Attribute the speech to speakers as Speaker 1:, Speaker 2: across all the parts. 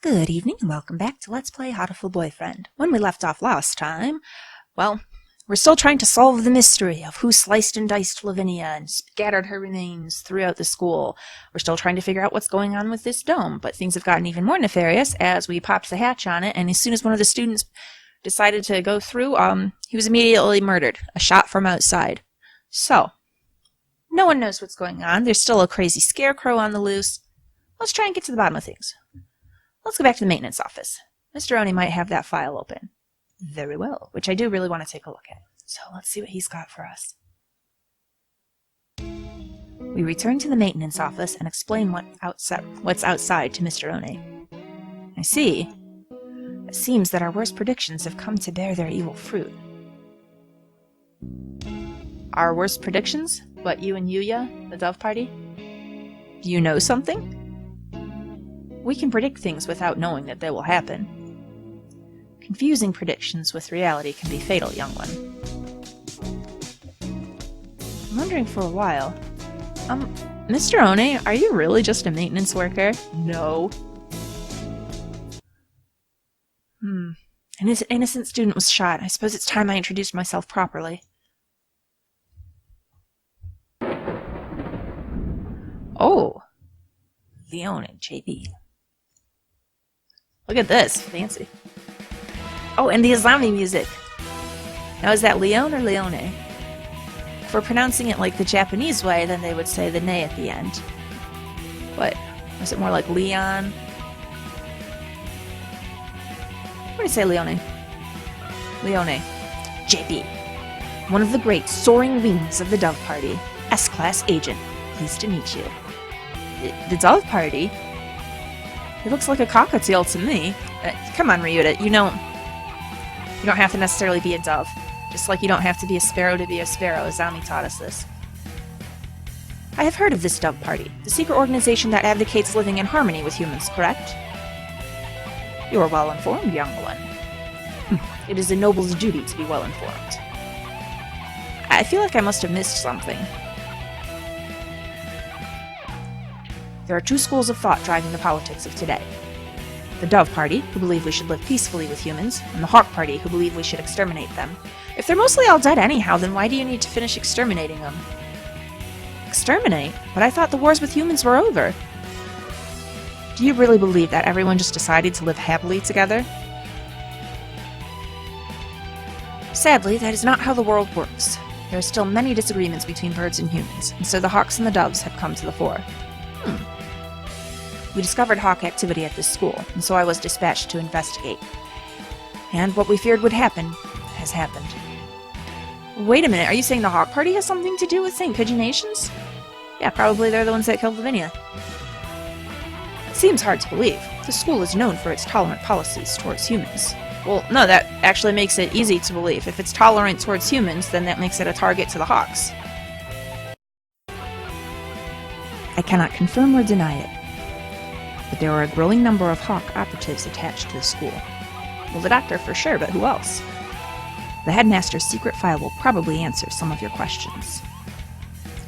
Speaker 1: Good evening and welcome back to Let's Play Hatoful Boyfriend. When we left off last time, well, we're still trying to solve the mystery of who sliced and diced Lavinia and scattered her remains throughout the school. We're still trying to figure out what's going on with this dome, but things have gotten even more nefarious as we popped the hatch on it, and as soon as one of the students decided to go through, he was immediately murdered. A shot from outside. So, no one knows what's going on. There's still a crazy scarecrow on the loose. Let's try and get to the bottom of things. Let's go back to the maintenance office. Mr. Oni might have that file open. Very well, which I do really want to take a look at. So let's see what he's got for us. We return to the maintenance office and explain what's outside to Mr. Oni. I see. It seems that our worst predictions have come to bear their evil fruit. Our worst predictions? What, you and Yuya, the Dove Party? Do you know something? We can predict things without knowing that they will happen. Confusing predictions with reality can be fatal, young one. I'm wondering for a while. Mr. Oni, are you really just a maintenance worker? No. An innocent student was shot. I suppose it's time I introduced myself properly. Oh. Leone, JB. Look at this. Fancy. Oh, and the Islami music. Now, is that Leon or Leone? If we're pronouncing it like the Japanese way, then they would say the ne at the end. What? Is it more like Leon? What do you say, Leone? Leone. JB. One of the great soaring wings of the Dove Party. S-Class agent. Pleased to meet you. The Dove Party? He looks like a cockatiel to me. Come on, Ryuta, you don't have to necessarily be a dove. Just like you don't have to be a sparrow to be a sparrow, Azami taught us this. I have heard of this Dove Party, the secret organization that advocates living in harmony with humans, correct? You are well informed, young one. It is a noble's duty to be well informed. I feel like I must have missed something. There are two schools of thought driving the politics of today. The Dove Party, who believe we should live peacefully with humans, and the Hawk Party, who believe we should exterminate them. If they're mostly all dead anyhow, then why do you need to finish exterminating them? Exterminate? But I thought the wars with humans were over. Do you really believe that everyone just decided to live happily together? Sadly, that is not how the world works. There are still many disagreements between birds and humans, and so the hawks and the doves have come to the fore. We discovered hawk activity at this school, and so I was dispatched to investigate. And what we feared would happen, has happened. Wait a minute, are you saying the Hawk Party has something to do with St. Pigeonations? Yeah, probably they're the ones that killed Lavinia. It seems hard to believe. The school is known for its tolerant policies towards humans. Well, no, that actually makes it easy to believe. If it's tolerant towards humans, then that makes it a target to the Hawks. I cannot confirm or deny it. But there are a growing number of Hawk operatives attached to the school. Well, the doctor for sure, but who else? The headmaster's secret file will probably answer some of your questions.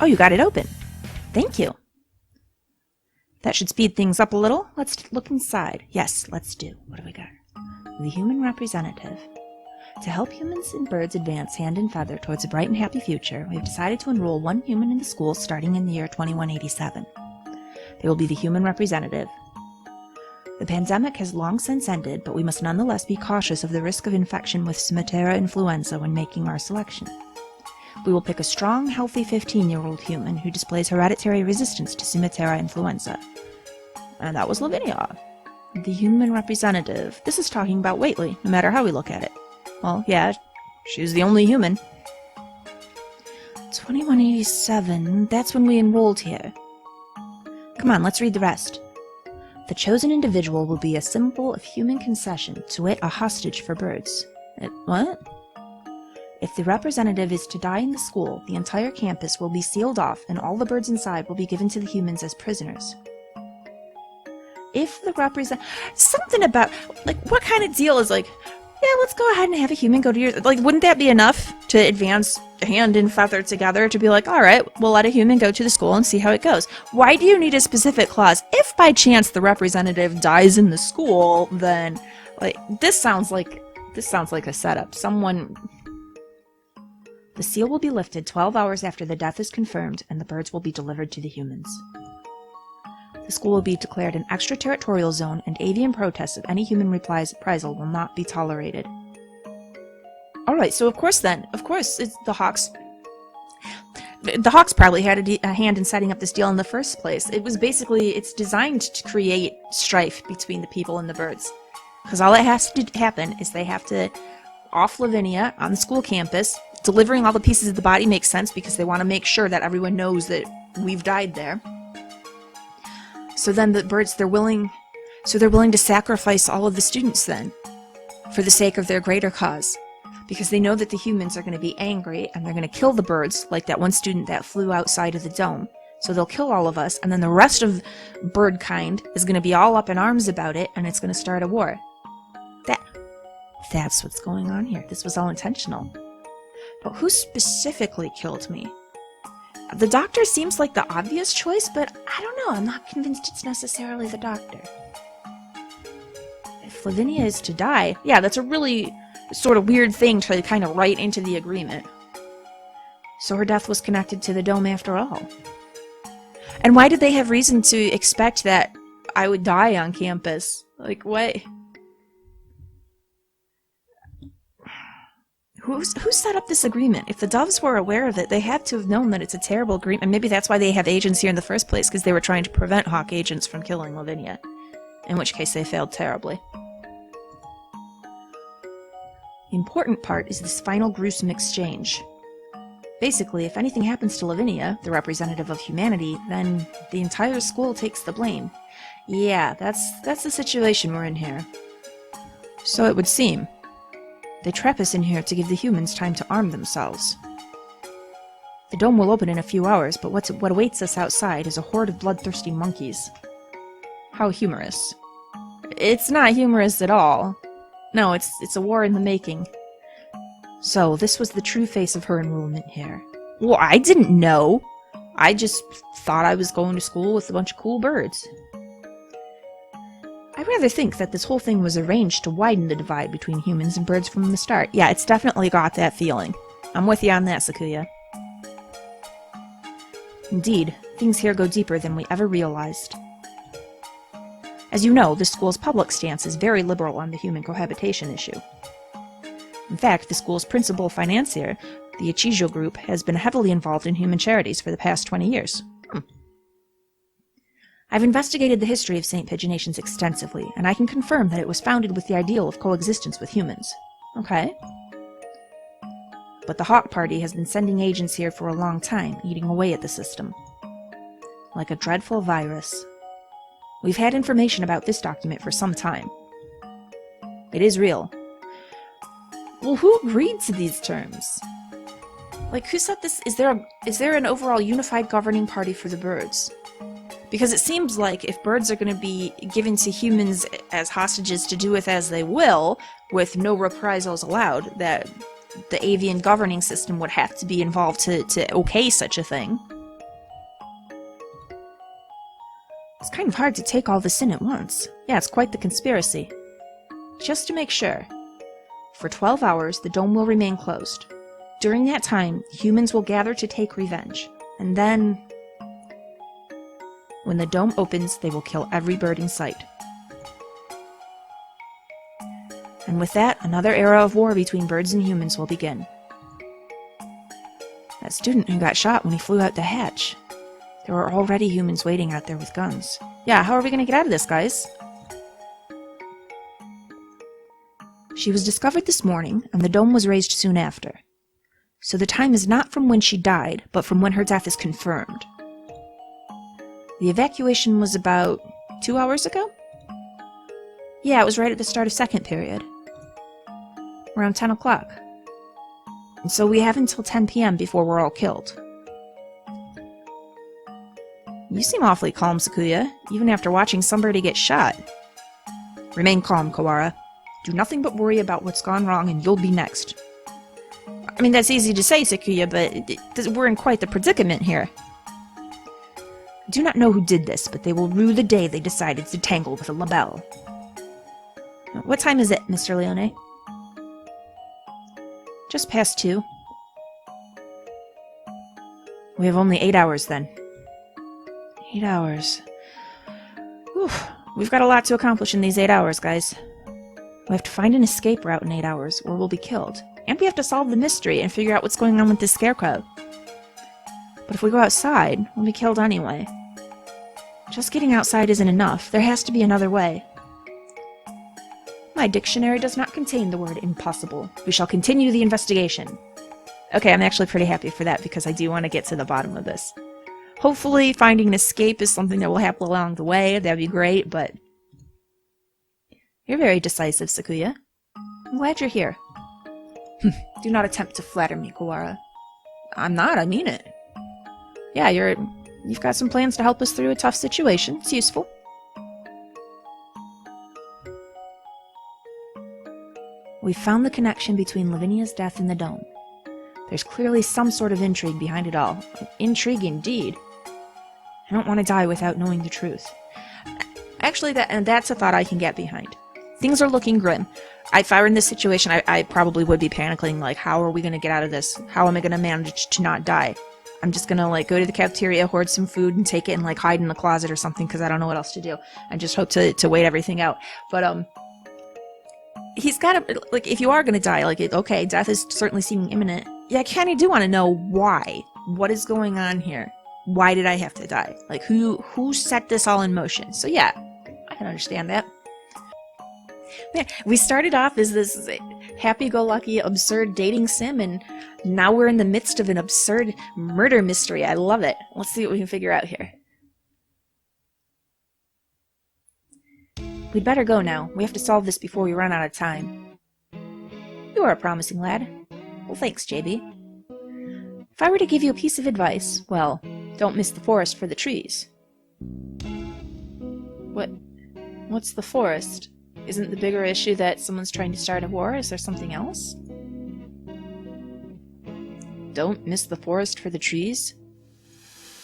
Speaker 1: Oh, you got it open. Thank you. That should speed things up a little. Let's look inside. Yes, let's do. What do we got? The human representative. To help humans and birds advance hand and feather towards a bright and happy future, we have decided to enroll one human in the school starting in the year 2187. They will be the human representative. The pandemic has long since ended, but we must nonetheless be cautious of the risk of infection with Cimetera influenza when making our selection. We will pick a strong, healthy 15-year-old human who displays hereditary resistance to Cimetera influenza. And that was Lavinia. The human representative. This is talking about Whately, no matter how we look at it. Well, yeah, she's the only human. 2187, that's when we enrolled here. Come on, let's read the rest. The chosen individual will be a symbol of human concession, to wit, a hostage for birds. What? If the representative is to die in the school, the entire campus will be sealed off, and all the birds inside will be given to the humans as prisoners. If the something about, like, what kind of deal is, like, yeah, let's go ahead and have a human go to your... Like, wouldn't that be enough to advance hand and feather together to be like, all right, we'll let a human go to the school and see how it goes? Why do you need a specific clause? If by chance the representative dies in the school, then, like, this sounds like a setup. The seal will be lifted 12 hours after the death is confirmed, and the birds will be delivered to the humans. The school will be declared an extraterritorial zone, and avian protests of any human reprisal will not be tolerated. Alright, so of course, it's the Hawks. The Hawks probably had a hand in setting up this deal in the first place. It's designed to create strife between the people and the birds. Because all that has to happen is they have to off Lavinia on the school campus. Delivering all the pieces of the body makes sense because they want to make sure that everyone knows that we've died there. So then the birds, they're willing to sacrifice all of the students then for the sake of their greater cause. Because they know that the humans are going to be angry and they're going to kill the birds, like that one student that flew outside of the dome. So they'll kill all of us, and then the rest of bird kind is going to be all up in arms about it, and it's going to start a war. That's what's going on here. This was all intentional. But who specifically killed me? The doctor seems like the obvious choice, but I don't know. I'm not convinced it's necessarily the doctor. If Lavinia is to die, yeah, that's a really sort of weird thing to kind of write into the agreement. So her death was connected to the dome after all. And why did they have reason to expect that I would die on campus? Like, what? Who set up this agreement? If the Doves were aware of it, they had to have known that it's a terrible agreement. And maybe that's why they have agents here in the first place, because they were trying to prevent Hawk agents from killing Lavinia. In which case they failed terribly. The important part is this final gruesome exchange. Basically, if anything happens to Lavinia, the representative of humanity, then the entire school takes the blame. Yeah, that's the situation we're in here. So it would seem. They trap us in here to give the humans time to arm themselves. The dome will open in a few hours, but what awaits us outside is a horde of bloodthirsty monkeys. How humorous. It's not humorous at all. No, it's a war in the making. So, this was the true face of her enrollment here. Well, I didn't know. I just thought I was going to school with a bunch of cool birds. I rather think that this whole thing was arranged to widen the divide between humans and birds from the start. Yeah, it's definitely got that feeling. I'm with you on that, Sakuya. Indeed, things here go deeper than we ever realized. As you know, the school's public stance is very liberal on the human cohabitation issue. In fact, the school's principal financier, the Ichijo Group, has been heavily involved in human charities for the past 20 years. I've investigated the history of St. Pigeonations extensively, and I can confirm that it was founded with the ideal of coexistence with humans. Okay. But the Hawk Party has been sending agents here for a long time, eating away at the system. Like a dreadful virus. We've had information about this document for some time. It is real. Well, who agreed to these terms? Like, who set this? Is there an overall unified governing party for the birds? Because it seems like if birds are going to be given to humans as hostages to do with as they will, with no reprisals allowed, that the avian governing system would have to be involved to okay such a thing. It's kind of hard to take all this in at once. Yeah, it's quite the conspiracy. Just to make sure. For 12 hours, the dome will remain closed. During that time, humans will gather to take revenge. And then, when the dome opens, they will kill every bird in sight. And with that, another era of war between birds and humans will begin. That student who got shot when he flew out the hatch. There were already humans waiting out there with guns. Yeah, how are we going to get out of this, guys? She was discovered this morning, and the dome was raised soon after. So the time is not from when she died, but from when her death is confirmed. The evacuation was about 2 hours ago? Yeah, it was right at the start of second period. Around 10 o'clock. And so we have until 10 p.m. before we're all killed. You seem awfully calm, Sakuya, even after watching somebody get shot. Remain calm, Kawara. Do nothing but worry about what's gone wrong and you'll be next. I mean, that's easy to say, Sakuya, but we're in quite the predicament here. I do not know who did this, but they will rue the day they decided to tangle with a labelle. What time is it, Mr. Leone? Just past 2. We have only 8 hours, then. 8 hours. Whew. We've got a lot to accomplish in these 8 hours, guys. We have to find an escape route in 8 hours, or we'll be killed. And we have to solve the mystery and figure out what's going on with this scarecrow. But if we go outside, we'll be killed anyway. Just getting outside isn't enough. There has to be another way. My dictionary does not contain the word impossible. We shall continue the investigation. Okay, I'm actually pretty happy for that because I do want to get to the bottom of this. Hopefully finding an escape is something that will happen along the way. That'd be great, but... You're very decisive, Sakuya. I'm glad you're here. Do not attempt to flatter me, Kawara. I'm not, I mean it. Yeah, you've got some plans to help us through a tough situation. It's useful. We've found the connection between Lavinia's death and the dome. There's clearly some sort of intrigue behind it all. Intrigue indeed. I don't want to die without knowing the truth. Actually, that's a thought I can get behind. Things are looking grim. If I were in this situation, I probably would be panicking, like, how are we going to get out of this? How am I going to manage to not die? I'm just going to, like, go to the cafeteria, hoard some food, and take it and, like, hide in the closet or something, because I don't know what else to do. And just hope to wait everything out. But, he's got to, like, if you are going to die, like, okay, death is certainly seeming imminent. Yeah, I kind of do want to know why. What is going on here? Why did I have to die? Like, who set this all in motion? So, yeah, I can understand that. Yeah, we started off as this happy-go-lucky, absurd dating sim, and now we're in the midst of an absurd murder mystery. I love it. Let's see what we can figure out here. We'd better go now. We have to solve this before we run out of time. You are a promising lad. Well, thanks, JB. If I were to give you a piece of advice, well, don't miss the forest for the trees. What's the forest? Isn't the bigger issue that someone's trying to start a war? Is there something else? Don't miss the forest for the trees?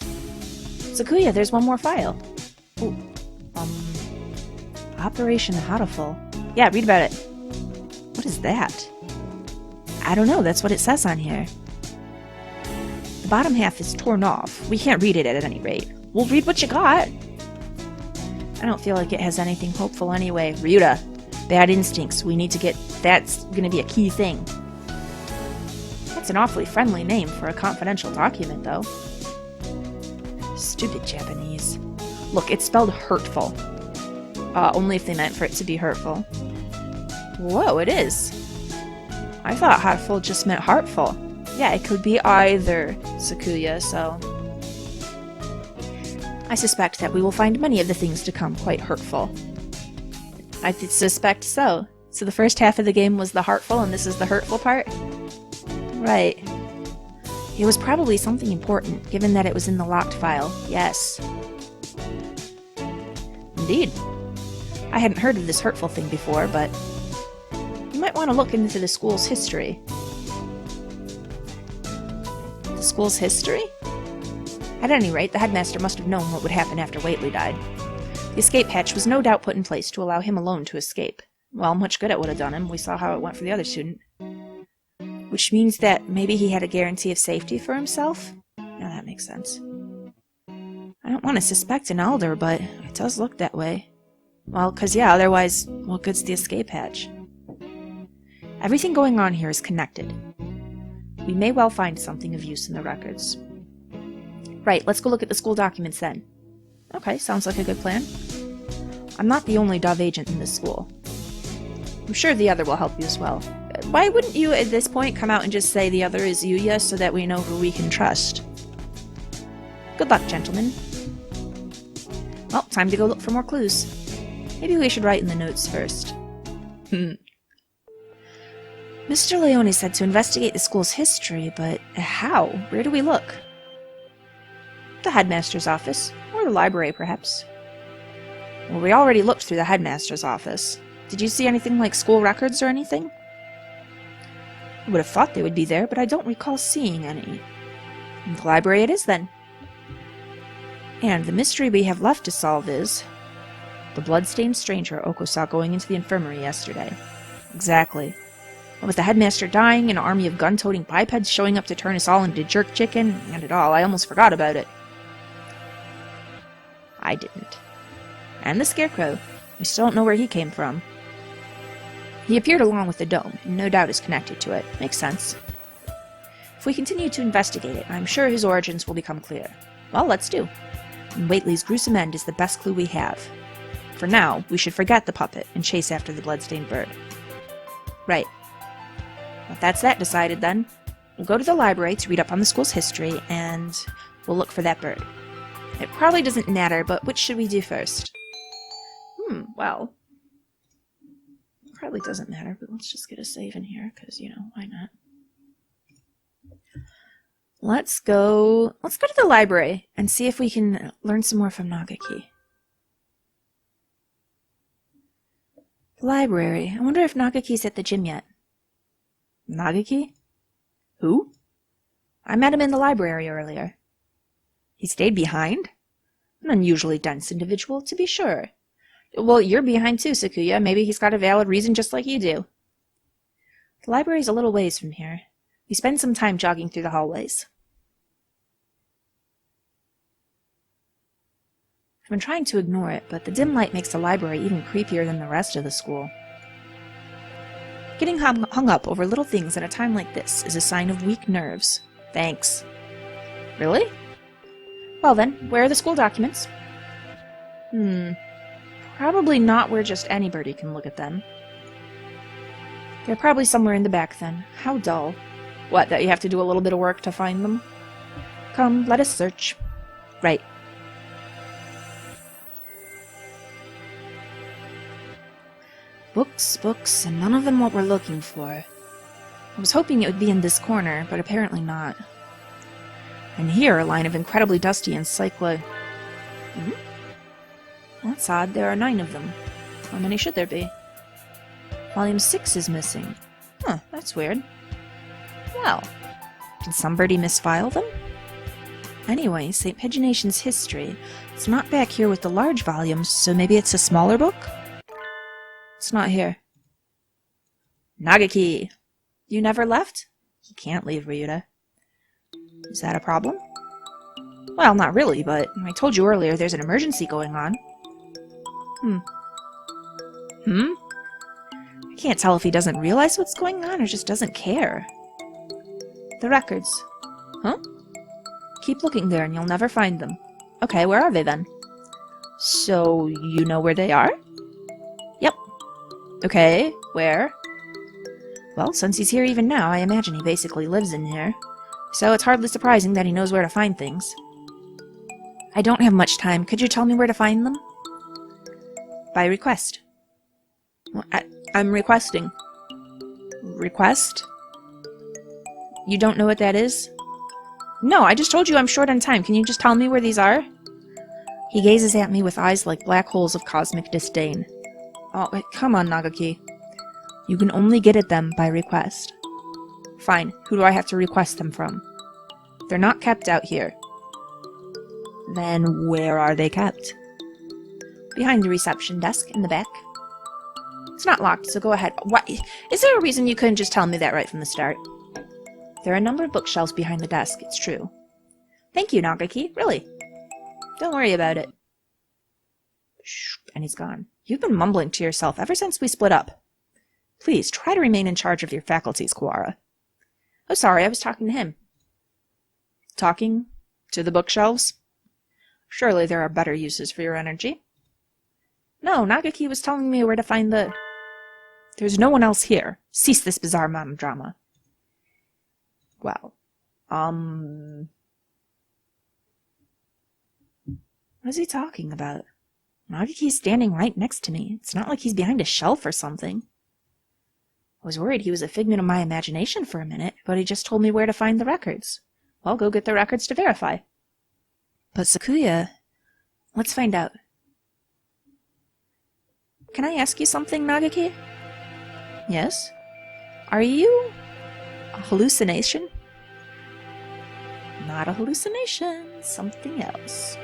Speaker 1: Sakuya, there's one more file. Ooh. Operation Hatoful. Yeah, read about it. What is that? I don't know, that's what it says on here. The bottom half is torn off. We can't read it at any rate. We'll read what you got. I don't feel like it has anything hopeful anyway. Ryuta, bad instincts. We need to get... That's gonna be a key thing. That's an awfully friendly name for a confidential document, though. Stupid Japanese. Look, it's spelled hurtful. Only if they meant for it to be hurtful. Whoa, it is. I thought heartful just meant heartful. Yeah, it could be either, Sakuya, so... I suspect that we will find many of the things to come quite hurtful. I suspect so. So the first half of the game was the heartful, and this is the hurtful part? Right. It was probably something important, given that it was in the locked file. Yes. Indeed. I hadn't heard of this hurtful thing before, but... You might want to look into the school's history. The school's history? At any rate, the headmaster must have known what would happen after Whately died. The escape hatch was no doubt put in place to allow him alone to escape. Well, much good it would have done him. We saw how it went for the other student. Which means that maybe he had a guarantee of safety for himself? Now that makes sense. I don't want to suspect an elder, but it does look that way. Well, 'cause yeah, otherwise, what good's the escape hatch? Everything going on here is connected. We may well find something of use in the records. Right, let's go look at the school documents then. Okay, sounds like a good plan. I'm not the only Dove agent in this school. I'm sure the other will help you as well. Why wouldn't you, at this point, come out and just say the other is Yuya so that we know who we can trust? Good luck, gentlemen. Well, time to go look for more clues. Maybe we should write in the notes first. Mr. Leone said to investigate the school's history, but how? Where do we look? The headmaster's office, or the library, perhaps. Well, we already looked through the headmaster's office. Did you see anything like school records or anything? I would have thought they would be there, but I don't recall seeing any. In the library it is, then. And the mystery we have left to solve is the blood-stained stranger Oko saw going into the infirmary yesterday. Exactly. What with the headmaster dying, an army of gun-toting bipeds showing up to turn us all into jerk chicken, and it all, I almost forgot about it. I didn't. And the scarecrow. We still don't know where he came from. He appeared along with the dome, and no doubt is connected to it. Makes sense. If we continue to investigate it, I'm sure his origins will become clear. Well, let's do. And Whately's gruesome end is the best clue we have. For now, we should forget the puppet and chase after the bloodstained bird. Right. Well, that's that decided, then. We'll go to the library to read up on the school's history, and we'll look for that bird. It probably doesn't matter, but which should we do first? Well... Probably doesn't matter, but let's just get a save in here, because, why not? Let's go to the library and see if we can learn some more from Nagaki. Library. I wonder if Nagaki's at the gym yet. Nagaki? Who? I met him in the library earlier. He stayed behind? An unusually dense individual, to be sure. Well, you're behind too, Sakuya. Maybe he's got a valid reason just like you do. The library's a little ways from here. We spend some time jogging through the hallways. I've been trying to ignore it, but the dim light makes the library even creepier than the rest of the school. Getting hung up over little things at a time like this is a sign of weak nerves. Thanks. Really? Well then, where are the school documents? Probably not where just anybody can look at them. They're probably somewhere in the back then. How dull. What, that you have to do a little bit of work to find them? Come, let us search. Right. Books, and none of them what we're looking for. I was hoping it would be in this corner, but apparently not. And here, a line of incredibly dusty That's odd, there are 9 of them. How many should there be? Volume 6 is missing. Huh, that's weird. Well, did somebody misfile them? Anyway, St. Pagination's history. It's not back here with the large volumes, so maybe it's a smaller book? It's not here. Nagaki! You never left? You can't leave, Ryuta. Is that a problem? Well, not really, but I told you earlier there's an emergency going on. I can't tell if he doesn't realize what's going on or just doesn't care. The records. Huh? Keep looking there and you'll never find them. Okay, where are they then? So, you know where they are? Yep. Okay, where? Well, since he's here even now, I imagine he basically lives in here. So it's hardly surprising that he knows where to find things. I don't have much time. Could you tell me where to find them? By request. Well, I'm requesting. Request? You don't know what that is? No, I just told you I'm short on time. Can you just tell me where these are? He gazes at me with eyes like black holes of cosmic disdain. Oh, come on, Nagaki. You can only get at them by request. Fine, who do I have to request them from? They're not kept out here. Then where are they kept? Behind the reception desk, in the back. It's not locked, so go ahead. What? Is there a reason you couldn't just tell me that right from the start? There are a number of bookshelves behind the desk, it's true. Thank you, Nagaki, really. Don't worry about it. Shh, and he's gone. You've been mumbling to yourself ever since we split up. Please, try to remain in charge of your faculties, Kuwara. Oh, sorry, I was talking to him. Talking? To the bookshelves? Surely there are better uses for your energy. No, Nagaki was telling me where to find the... There's no one else here. Cease this bizarre melodrama. Well, what is he talking about? Nagaki's standing right next to me. It's not like he's behind a shelf or something. I was worried he was a figment of my imagination for a minute, but he just told me where to find the records. Well, go get the records to verify. But Sakuya... Let's find out. Can I ask you something, Nagaki? Yes? Are you a hallucination? Not a hallucination, something else.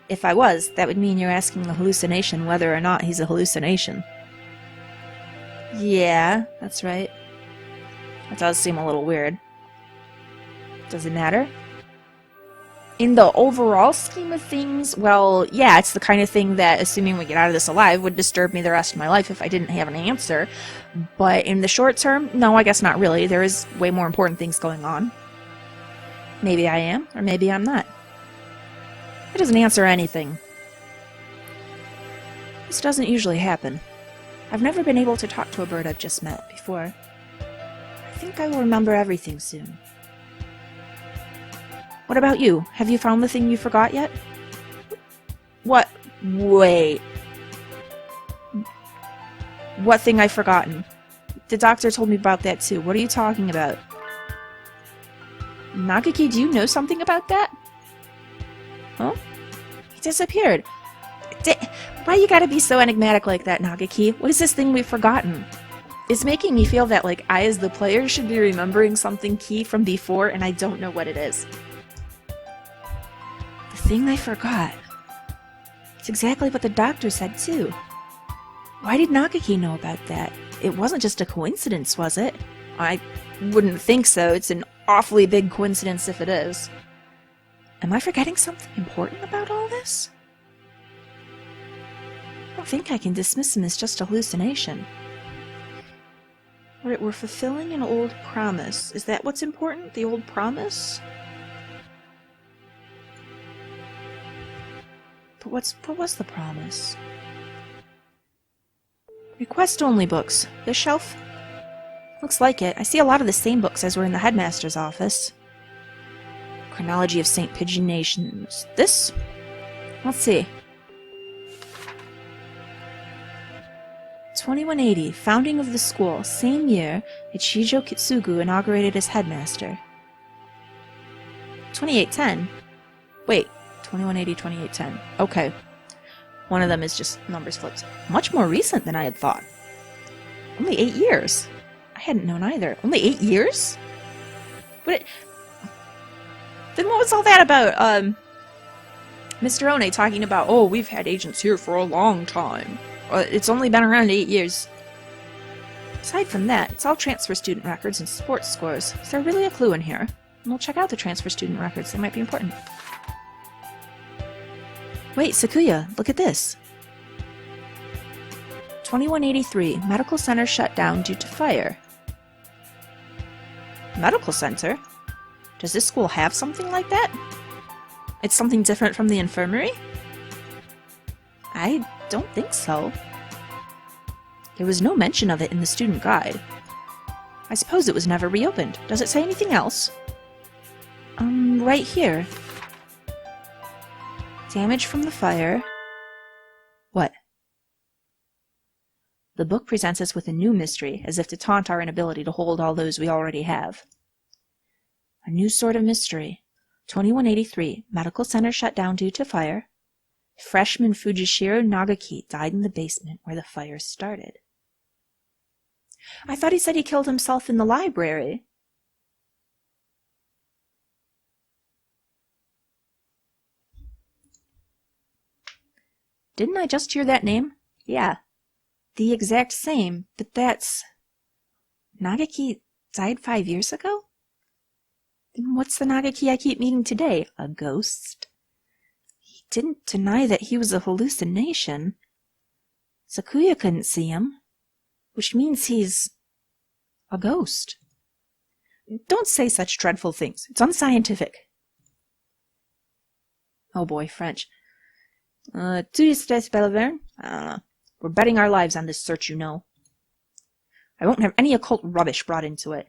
Speaker 1: If I was, that would mean you're asking the hallucination whether or not he's a hallucination. Yeah, that's right. That does seem a little weird. Does it matter? In the overall scheme of things, well, yeah, it's the kind of thing that, assuming we get out of this alive, would disturb me the rest of my life if I didn't have an answer. But in the short term, no, I guess not really. There is way more important things going on. Maybe I am, or maybe I'm not. It doesn't answer anything. This doesn't usually happen. I've never been able to talk to a bird I've just met before. I think I will remember everything soon. What about you? Have you found the thing you forgot yet? What? Wait. What thing I've forgotten? The doctor told me about that too. What are you talking about? Nagaki, do you know something about that? Huh? He disappeared. Why you gotta be so enigmatic like that, Nagaki? What is this thing we've forgotten? It's making me feel that, like, I as the player should be remembering something key from before and I don't know what it is. The thing I forgot. It's exactly what the doctor said too. Why did Nagaki know about that? It wasn't just a coincidence, was it? I wouldn't think so. It's an awfully big coincidence if it is. Am I forgetting something important about all this? I don't think I can dismiss him as just a hallucination. We're fulfilling an old promise. Is that what's important? The old promise? But what was the promise? Request-only books. This shelf? Looks like it. I see a lot of the same books as were in the headmaster's office. Chronology of St. Pigeon Nations. This? Let's see. 2180, founding of the school. Same year, Ichijo Kitsugu inaugurated as headmaster. 2810? Wait, 2180, 2810. Okay. One of them is just numbers flipped. Much more recent than I had thought. Only 8 years. I hadn't known either. Only 8 years? Then what was all that about? Mr. One talking about, oh, we've had agents here for a long time. It's only been around 8 years. Aside from that, it's all transfer student records and sports scores. Is there really a clue in here? And we'll check out the transfer student records. They might be important. Wait, Sakuya, look at this. 2183, medical center shut down due to fire. Medical center? Does this school have something like that? It's something different from the infirmary? I don't think so. There was no mention of it in the student guide. I suppose it was never reopened. Does it say anything else? Right here. Damage from the fire. What? The book presents us with a new mystery, as if to taunt our inability to hold all those we already have. A new sort of mystery. 2183, medical center shut down due to fire. Freshman Fujishiro Nagaki died in the basement where the fire started. I thought he said he killed himself in the library. Didn't I just hear that name? Yeah. The exact same, but that's... Nagaki died 5 years ago? Then what's the Nagaki I keep meeting today? A ghost? He didn't deny that he was a hallucination. Sakuya couldn't see him, which means he's... a ghost. Don't say such dreadful things. It's unscientific. Oh boy, French. Tu estes Bellaverne? I don't know. We're betting our lives on this search, you know. I won't have any occult rubbish brought into it.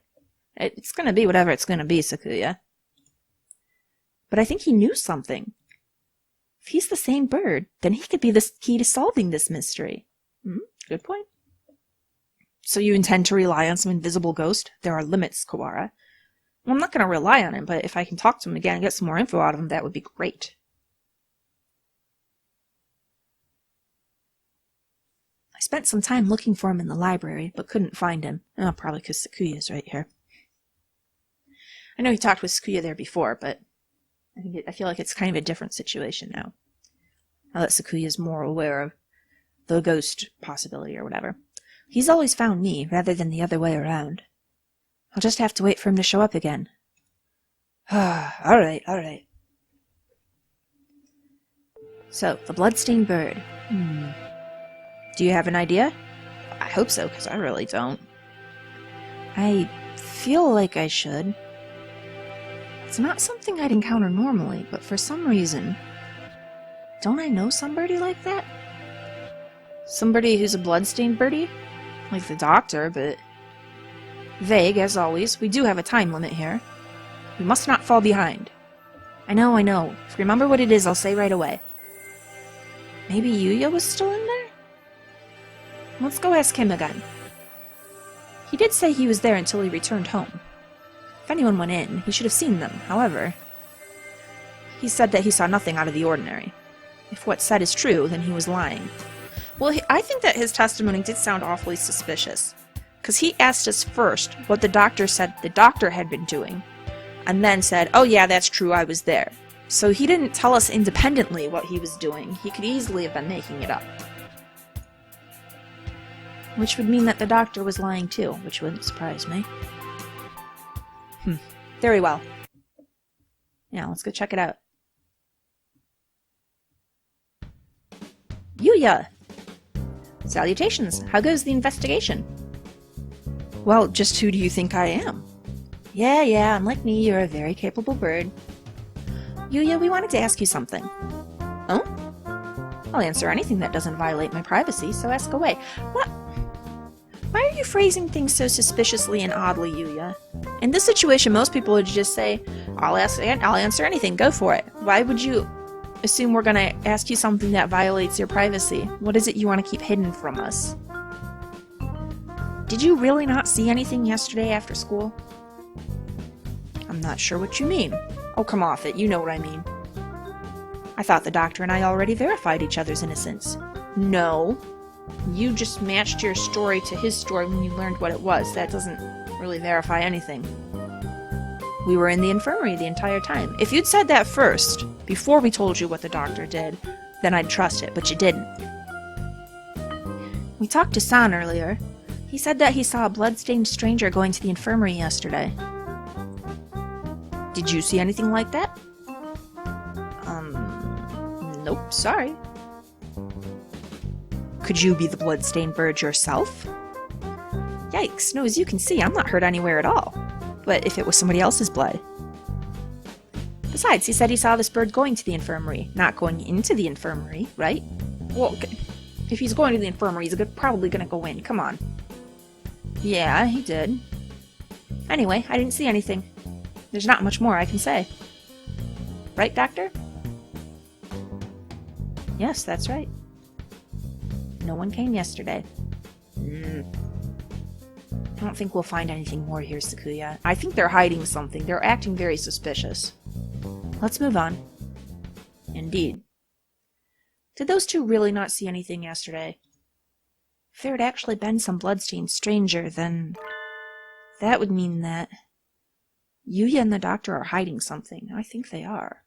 Speaker 1: It's gonna be whatever it's gonna be, Sakuya. But I think he knew something. If he's the same bird, then he could be the key to solving this mystery. Good point. So you intend to rely on some invisible ghost? There are limits, Kawara. Well, I'm not gonna rely on him, but if I can talk to him again and get some more info out of him, that would be great. spent some time looking for him in the library, but couldn't find him. Oh, probably because Sakuya's right here. I know he talked with Sakuya there before, but I feel like it's kind of a different situation now. Now that Sakuya's more aware of the ghost possibility or whatever. He's always found me, rather than the other way around. I'll just have to wait for him to show up again. Alright. So, the bloodstained bird. Do you have an idea? I hope so, because I really don't. I feel like I should. It's not something I'd encounter normally, but for some reason... Don't I know somebody like that? Somebody who's a bloodstained birdie? Like the doctor, but... Vague, as always. We do have a time limit here. We must not fall behind. I know. If you remember what it is, I'll say right away. Maybe Yuya was still in there? Let's go ask him again. He did say he was there until he returned home. If anyone went in, he should have seen them. However, he said that he saw nothing out of the ordinary. If what's said is true, then he was lying. Well, I think that his testimony did sound awfully suspicious. Because he asked us first what the doctor said the doctor had been doing, and then said, oh yeah, that's true, I was there. So he didn't tell us independently what he was doing. He could easily have been making it up. Which would mean that the doctor was lying too, which wouldn't surprise me. Very well. Yeah, let's go check it out. Yuya! Salutations! How goes the investigation? Well, just who do you think I am? Yeah, unlike me, you're a very capable bird. Yuya, we wanted to ask you something. Oh? I'll answer anything that doesn't violate my privacy, so ask away. What? Why are you phrasing things so suspiciously and oddly, Yuya? In this situation, most people would just say, I'll answer anything, go for it. Why would you assume we're gonna ask you something that violates your privacy? What is it you want to keep hidden from us? Did you really not see anything yesterday after school? I'm not sure what you mean. Oh, come off it, you know what I mean. I thought the doctor and I already verified each other's innocence. No. You just matched your story to his story when you learned what it was. That doesn't really verify anything. We were in the infirmary the entire time. If you'd said that first, before we told you what the doctor did, then I'd trust it, but you didn't. We talked to San earlier. He said that he saw a blood-stained stranger going to the infirmary yesterday. Did you see anything like that? Nope, sorry. Could you be the blood-stained bird yourself? Yikes, no, as you can see, I'm not hurt anywhere at all. But if it was somebody else's blood. Besides, he said he saw this bird going to the infirmary, not going into the infirmary, right? Well, if he's going to the infirmary, he's probably gonna go in, come on. Yeah, he did. Anyway, I didn't see anything. There's not much more I can say. Right, Doctor? Yes, that's right. No one came yesterday. I don't think we'll find anything more here, Sakuya. I think they're hiding something. They're acting very suspicious. Let's move on. Indeed. Did those two really not see anything yesterday? If there had actually been some bloodstained stranger, then that would mean that Yuya and the doctor are hiding something. I think they are.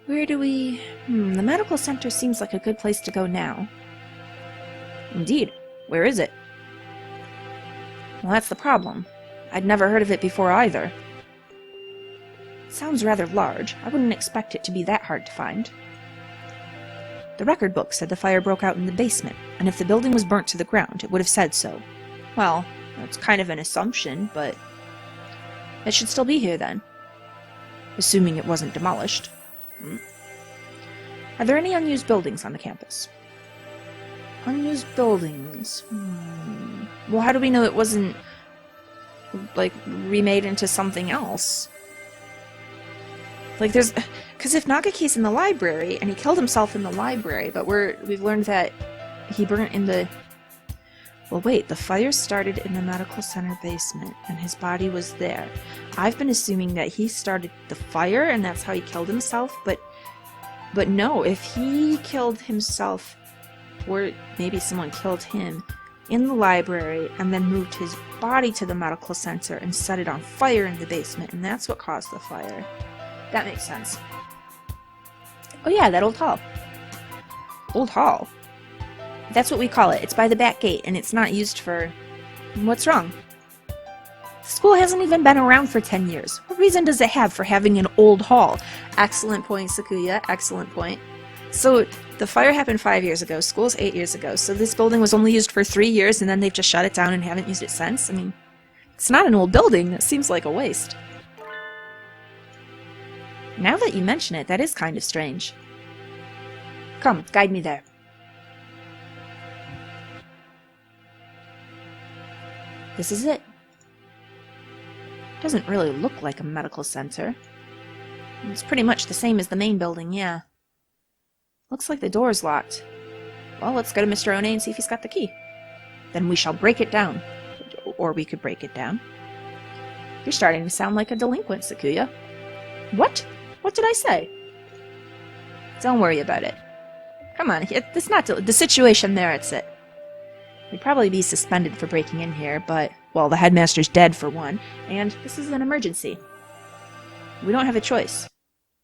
Speaker 1: Where do we... the medical center seems like a good place to go now. Indeed. Where is it? Well, that's the problem. I'd never heard of it before either. It sounds rather large. I wouldn't expect it to be that hard to find. The record book said the fire broke out in the basement, and if the building was burnt to the ground, it would have said so. Well, that's kind of an assumption, but it should still be here then. Assuming it wasn't demolished. Are there any unused buildings on the campus? Unused buildings? Well, how do we know it wasn't, like, remade into something else? Like, there's... Because if Nagaki's in the library, and he killed himself in the library, but we've learned that he burnt in the Well, wait, the fire started in the medical center basement, and his body was there. I've been assuming that he started the fire, and that's how he killed himself, but no, if he killed himself, or maybe someone killed him, in the library, and then moved his body to the medical center and set it on fire in the basement, and that's what caused the fire. That makes sense. Oh yeah, that old hall. Old hall? That's what we call it. It's by the back gate, and it's not used for... What's wrong? The school hasn't even been around for 10 years. What reason does it have for having an old hall? Excellent point, Sakuya. Excellent point. So, the fire happened 5 years ago. School's 8 years ago. So this building was only used for 3 years, and then they've just shut it down and haven't used it since? I mean, it's not an old building. It seems like a waste. Now that you mention it, that is kind of strange. Come, guide me there. This is it. Doesn't really look like a medical center. It's pretty much the same as the main building, yeah. Looks like the door's locked. Well, let's go to Mr. One and see if he's got the key. Then we shall break it down. Or we could break it down. You're starting to sound like a delinquent, Sakuya. What? What did I say? Don't worry about it. Come on, it's not the situation merits it. We'd probably be suspended for breaking in here, but, well, the headmaster's dead for one, and this is an emergency. We don't have a choice.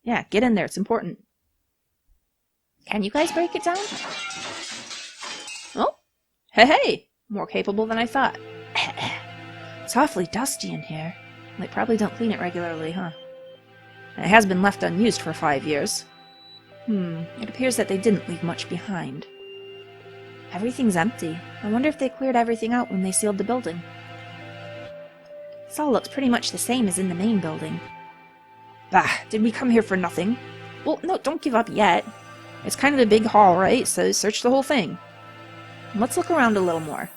Speaker 1: Yeah, get in there, it's important. Can you guys break it down? Oh, hey, more capable than I thought. It's awfully dusty in here. They probably don't clean it regularly, huh? It has been left unused for 5 years. It appears that they didn't leave much behind. Everything's empty. I wonder if they cleared everything out when they sealed the building. This all looks pretty much the same as in the main building. Bah, did we come here for nothing? Well, no, don't give up yet. It's kind of a big hall, right? So search the whole thing. Let's look around a little more.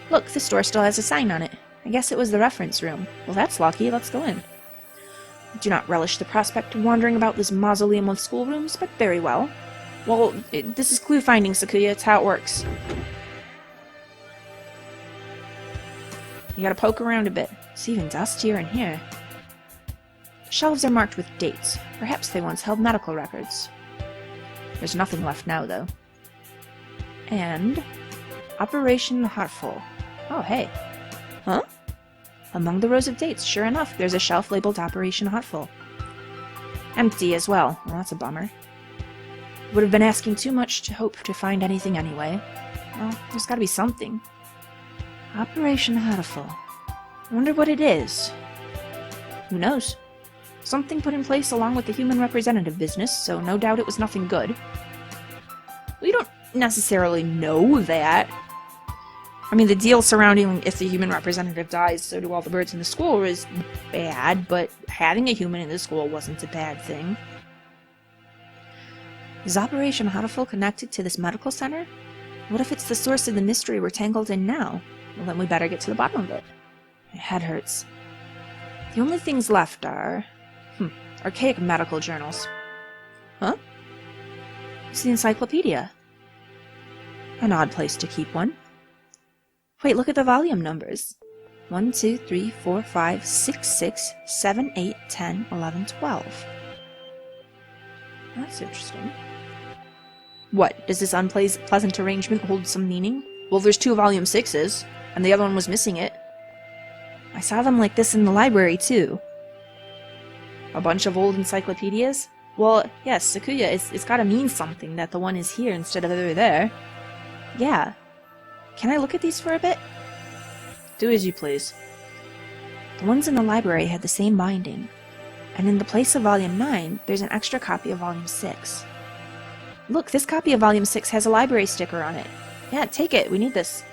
Speaker 1: Look, this door still has a sign on it. I guess it was the reference room. Well, that's lucky. Let's go in. I do not relish the prospect of wandering about this mausoleum of schoolrooms, but very well. Well, this is clue finding, Sakuya. It's how it works. You gotta poke around a bit. It's even dustier in here. The shelves are marked with dates. Perhaps they once held medical records. There's nothing left now, though. And... Operation Hatoful. Oh, hey. Huh? Among the rows of dates, sure enough, there's a shelf labeled Operation Hatoful. Empty as well. Well, that's a bummer. Would have been asking too much to hope to find anything anyway. Well, there's gotta be something. Operation Hatoful. I wonder what it is. Who knows? Something put in place along with the human representative business, so no doubt it was nothing good. We don't necessarily know that. I mean, the deal surrounding if the human representative dies, so do all the birds in the school is bad, but having a human in the school wasn't a bad thing. Is Operation Hatoful connected to this medical center? What if it's the source of the mystery we're tangled in now? Well, then we better get to the bottom of it. My head hurts. The only things left are... archaic medical journals. Huh? It's the encyclopedia. An odd place to keep one. Wait, look at the volume numbers. 1, 2, 3, 4, 5, 6, 6, 7, 8, 10, 11, 12. That's interesting. What, does this unpleasant arrangement hold some meaning? Well, there's 2 volume 6s, and the other one was missing it. I saw them like this in the library, too. A bunch of old encyclopedias? Well, yes, Sakuya, it's gotta mean something that the one is here instead of over there. Yeah. Can I look at these for a bit? Do as you please. The ones in the library had the same binding, and in the place of Volume 9, there's an extra copy of Volume 6. Look, this copy of Volume 6 has a library sticker on it. Yeah, take it, we need this.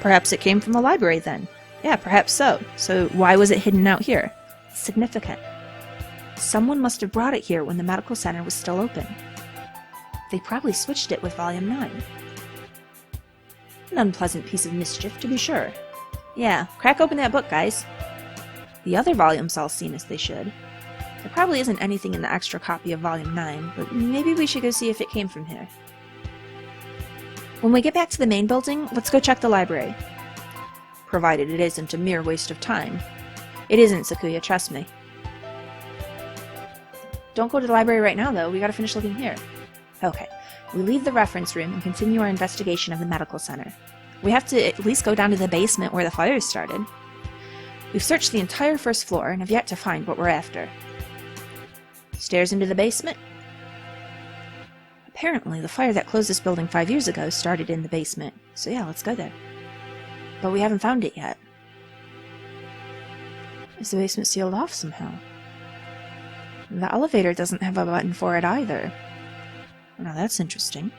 Speaker 1: Perhaps it came from the library then. Yeah, perhaps so. So why was it hidden out here? It's significant. Someone must have brought it here when the medical center was still open. They probably switched it with Volume 9. An unpleasant piece of mischief, to be sure. Yeah, crack open that book, guys. The other volumes all seem as they should. There probably isn't anything in the extra copy of Volume 9, but maybe we should go see if it came from here. When we get back to the main building, let's go check the library. Provided it isn't a mere waste of time. It isn't, Sakuya, trust me. Don't go to the library right now, though. We gotta finish looking here. Okay. We leave the reference room and continue our investigation of the medical center. We have to at least go down to the basement where the fire started. We've searched the entire first floor and have yet to find what we're after. Stairs into the basement? Apparently, the fire that closed this building 5 years ago started in the basement. So yeah, let's go there. But we haven't found it yet. Is the basement sealed off somehow? The elevator doesn't have a button for it either. Now that's interesting.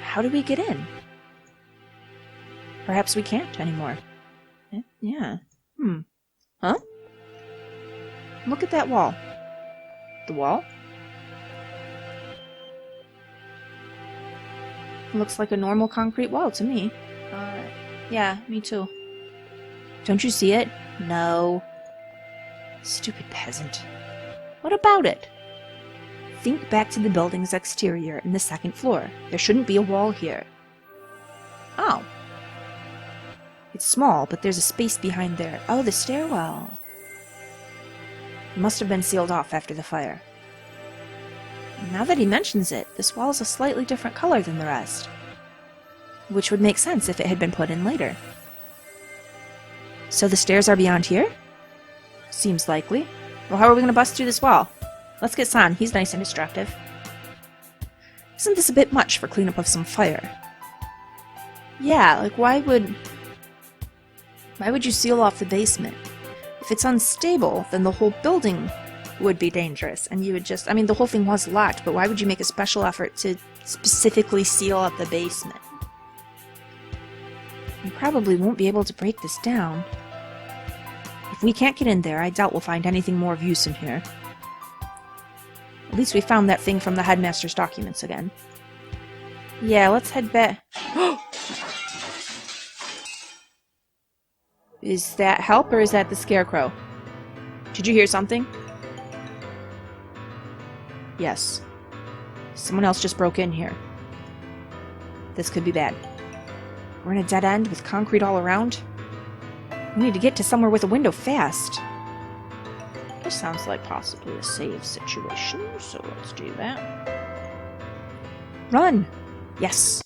Speaker 1: How do we get in? Perhaps we can't anymore. Yeah. Huh? Look at that wall. The wall? Looks like a normal concrete wall to me. Yeah, me too. Don't you see it? No. Stupid peasant. What about it? Think back to the building's exterior in the second floor. There shouldn't be a wall here. Oh. It's small, but there's a space behind there. Oh, the stairwell. It must have been sealed off after the fire. Now that he mentions it, this wall is a slightly different color than the rest. Which would make sense if it had been put in later. So the stairs are beyond here? Seems likely. Well, how are we going to bust through this wall? Let's get San. He's nice and destructive. Isn't this a bit much for cleanup of some fire? Yeah, like why would you seal off the basement? If it's unstable, then the whole building would be dangerous, and you would just... I mean, the whole thing was locked, but why would you make a special effort to specifically seal up the basement? We probably won't be able to break this down. If we can't get in there, I doubt we'll find anything more of use in here. At least we found that thing from the headmaster's documents again. Yeah, let's head back. Is that help, or is that the scarecrow? Did you hear something? Yes. Someone else just broke in here. This could be bad. We're in a dead end with concrete all around. We need to get to somewhere with a window fast. This sounds like possibly a save situation, so let's do that. Run! Yes.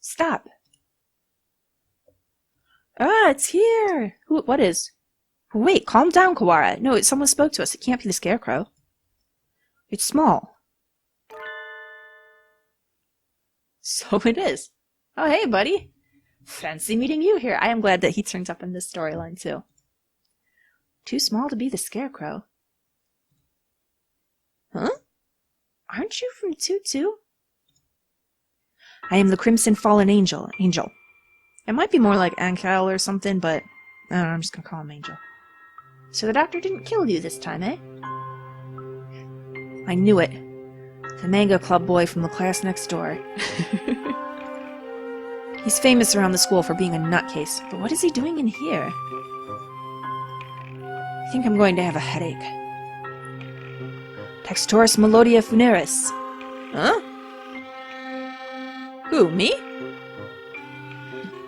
Speaker 1: Stop. Ah, it's here! What is? Wait, calm down, Kawara. No, someone spoke to us. It can't be the scarecrow. It's small. So it is. Oh, hey, buddy. Fancy meeting you here. I am glad that he turns up in this storyline, too. Too small to be the scarecrow. Huh? Aren't you from 2-2? I am the Crimson Fallen Angel. It might be more like Ankel or something, but I don't know, I'm just gonna call him Angel. So the doctor didn't kill you this time, eh? I knew it. The manga club boy from the class next door. He's famous around the school for being a nutcase, but what is he doing in here? I think I'm going to have a headache. Textoris Melodia Funeris. Huh? Who, me?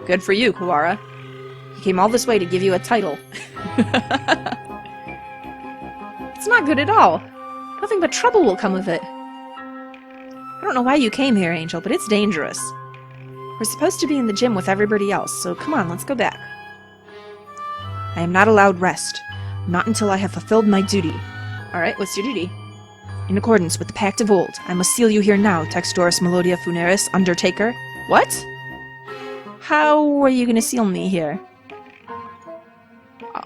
Speaker 1: Good for you, Kawara. He came all this way to give you a title. It's not good at all. Nothing but trouble will come of it. I don't know why you came here, Angel, but it's dangerous. We're supposed to be in the gym with everybody else, so come on, let's go back. I am not allowed rest. Not until I have fulfilled my duty. Alright, what's your duty? In accordance with the Pact of Old, I must seal you here now, Textoris Melodia Funeris, Undertaker. What? How are you gonna seal me here?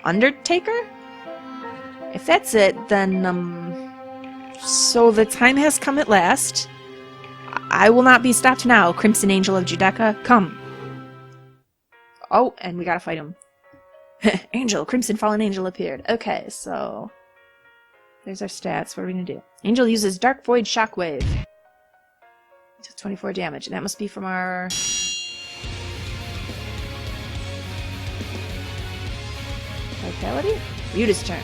Speaker 1: Undertaker? If that's it, then, so the time has come at last. I will not be stopped now, Crimson Angel of Judecca. Come. Oh, and we gotta fight him. Angel, Crimson Fallen Angel appeared. Okay, so... there's our stats. What are we gonna do? Angel uses Dark Void Shockwave. Took 24 damage, and that must be from our... Vitality? Ryuta's turn.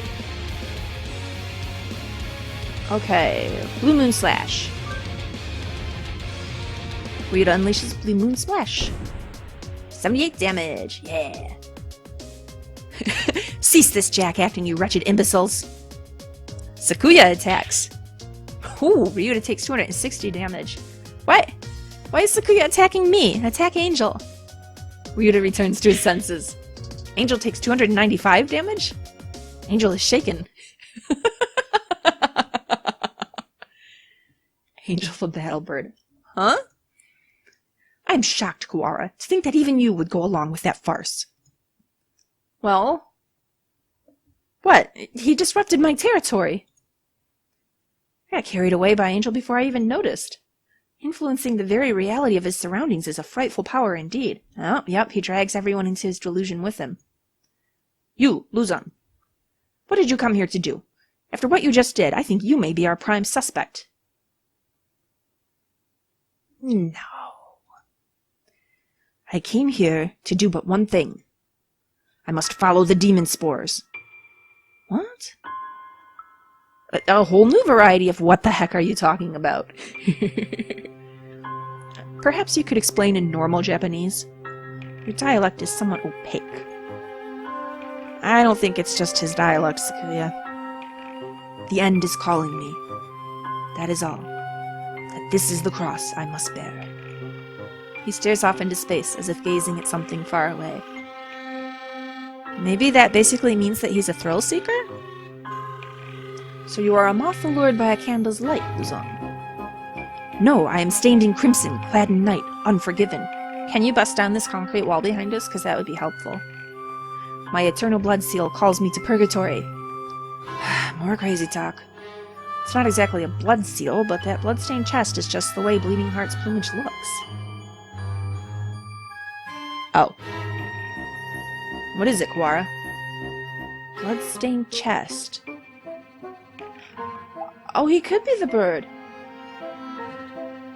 Speaker 1: Okay, Blue Moon Slash. Ryuta unleashes Blue Moon Splash. 78 damage, yeah. Cease this jack-acting, you wretched imbeciles. Sakuya attacks. Ooh, Ryuta takes 260 damage. What? Why is Sakuya attacking me? Attack Angel. Ryuta returns to his senses. Angel takes 295 damage? Angel is shaken. Angel the Battlebird. Huh? I'm shocked, Kuwara, to think that even you would go along with that farce. Well? What? He disrupted my territory. I got carried away by Angel before I even noticed. Influencing the very reality of his surroundings is a frightful power indeed. Oh, yep, he drags everyone into his delusion with him. You, Luzon. What did you come here to do? After what you just did, I think you may be our prime suspect. No. I came here to do but one thing. I must follow the demon spores. What? A whole new variety of what the heck are you talking about? Perhaps you could explain in normal Japanese. Your dialect is somewhat opaque. I don't think it's just his dialect, Sakuya. The end is calling me. That is all. That this is the cross I must bear. He stares off into space, as if gazing at something far away. Maybe that basically means that he's a thrill seeker? So you are a moth allured by a candle's light, Luzon. No, I am stained in crimson, clad in night, unforgiven. Can you bust down this concrete wall behind us? Because that would be helpful. My eternal blood seal calls me to purgatory. More crazy talk. It's not exactly a blood seal, but that bloodstained chest is just the way Bleeding Heart's plumage looks. Oh. What is it, Kuwara? Bloodstained chest. Oh, he could be the bird.